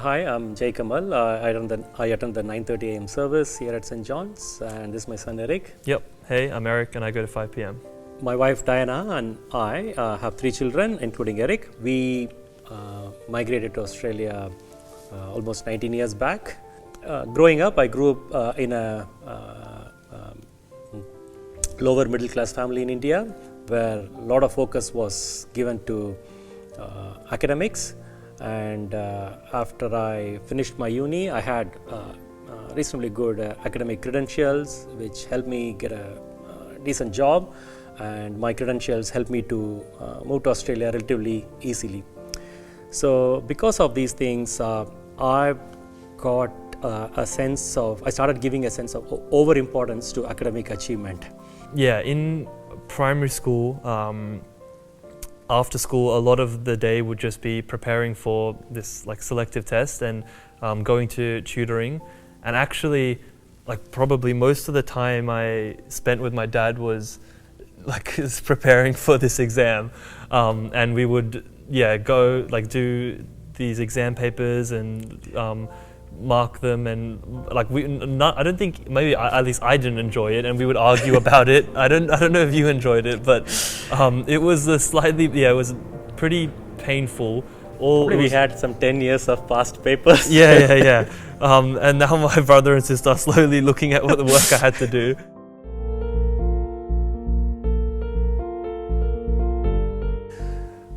Hi, I'm Jaikamal. I attend the 9:30 a.m. service here at St. John's, and this is my son Eric. Yep. Hey, I'm Eric, and I go to 5 p.m. My wife Diana and I have 3 children, including Eric. We migrated to Australia almost 19 years back. Growing up, I grew up in a lower middle class family in India, where a lot of focus was given to academics. And after I finished my uni, I had reasonably good academic credentials, which helped me get a decent job, and my credentials helped me to move to Australia relatively easily. So because of these things, I got I started giving a sense of over-importance to academic achievement. Yeah, in primary school, after school, a lot of the day would just be preparing for this selective test and going to tutoring. And actually, probably most of the time I spent with my dad was preparing for this exam. And we would go do these exam papers and mark them, and I don't think, maybe at least I didn't enjoy it, and we would argue about it. I don't know if you enjoyed it, but it was it was pretty painful. We had some 10 years of past papers. Yeah. And now my brother and sister are slowly looking at what the work I had to do.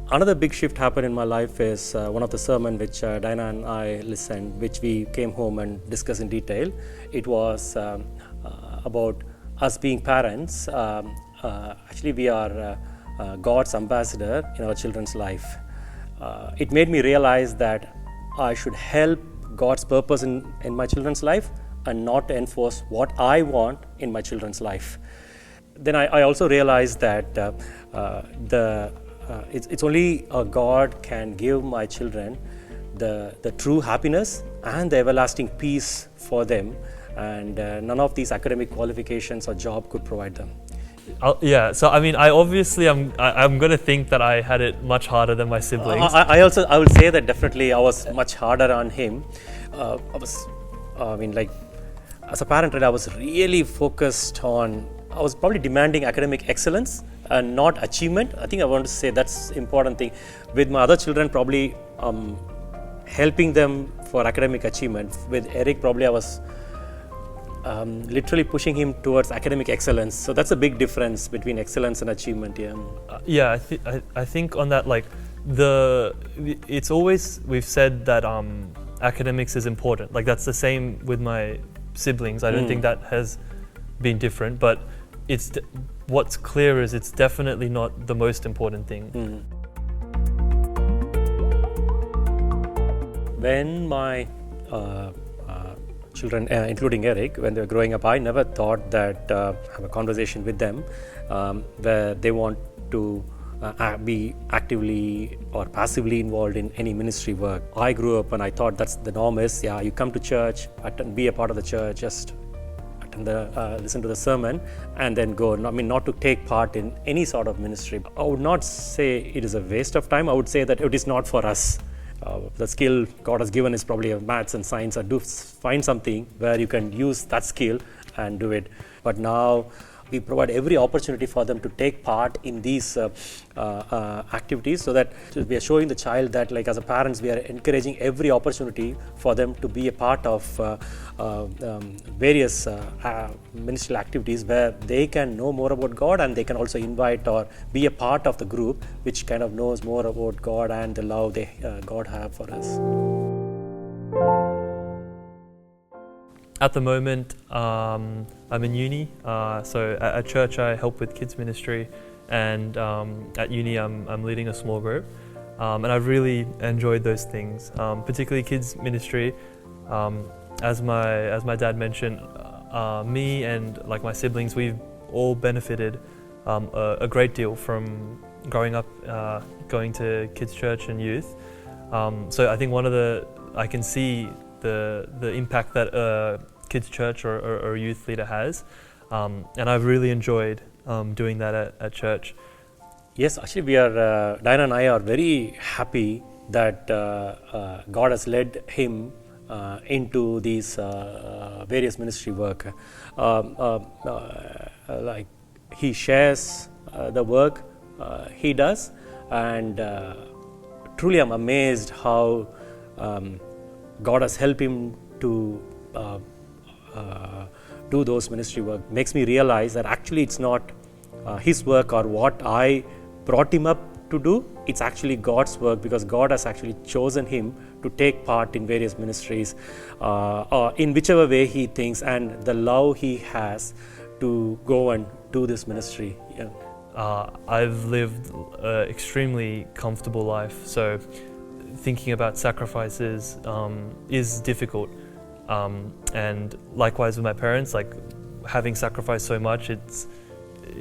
Another big shift happened in my life is one of the sermon which Diana and I listened, which we came home and discussed in detail. It was about us being parents. Actually, we are God's ambassador in our children's life. It made me realize that I should help God's purpose in my children's life and not enforce what I want in my children's life. Then I also realized that it's only God can give my children the true happiness and the everlasting peace for them, and none of these academic qualifications or job could provide them. So I mean, I'm going to think that I had it much harder than my siblings. I would say that definitely I was much harder on him. As a parent, I was really focused on, I was probably demanding academic excellence and not achievement. I think I want to say that's important thing. With my other children, probably helping them for academic achievement. With Eric, probably I was literally pushing him towards academic excellence. So that's a big difference between excellence and achievement. I think on that, it's always, we've said that academics is important. That's the same with my siblings. I don't think that has been different, but what's clear is it's definitely not the most important thing. When my children, including Eric, when they were growing up, I never thought that have a conversation with them where they want to be actively or passively involved in any ministry work. I grew up and I thought that's the norm is, you come to church, be a part of the church, just listen to the sermon and then go. Not to take part in any sort of ministry. I would not say it is a waste of time. I would say that it is not for us. The skill God has given is probably maths and science, or do find something where you can use that skill and do it. But now we provide every opportunity for them to take part in these activities, so that we are showing the child that, as a parents, we are encouraging every opportunity for them to be a part of various ministerial activities where they can know more about God, and they can also invite or be a part of the group which kind of knows more about God and the love God have for us. At the moment, I'm in uni, so at church I help with kids ministry, and at uni I'm leading a small group, and I've really enjoyed those things, particularly kids ministry. As my dad mentioned, me and my siblings, we've all benefited a great deal from growing up going to kids church and youth. So I think I can see the impact that a kids church or a youth leader has, and I've really enjoyed doing that at church. Yes, actually we are, Diana and I are very happy that God has led him into these various ministry work. Like he shares the work he does, and truly I'm amazed how God has helped him to do those ministry work. Makes me realize that actually it's not his work or what I brought him up to do. It's actually God's work, because God has actually chosen him to take part in various ministries or in whichever way he thinks, and the love he has to go and do this ministry. Yeah. I've lived an extremely comfortable life, so thinking about sacrifices is difficult. And likewise with my parents, like having sacrificed so much, it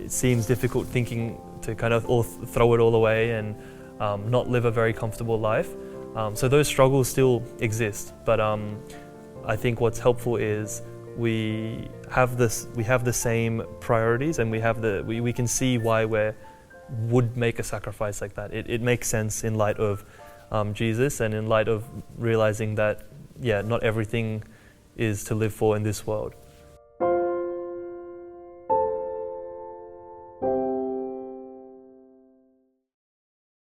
seems difficult thinking to kind of throw it all away and not live a very comfortable life. So those struggles still exist, but I think what's helpful is we have the same priorities, and we can see why we would make a sacrifice like that. It makes sense in light of Jesus, and in light of realizing that not everything is to live for in this world.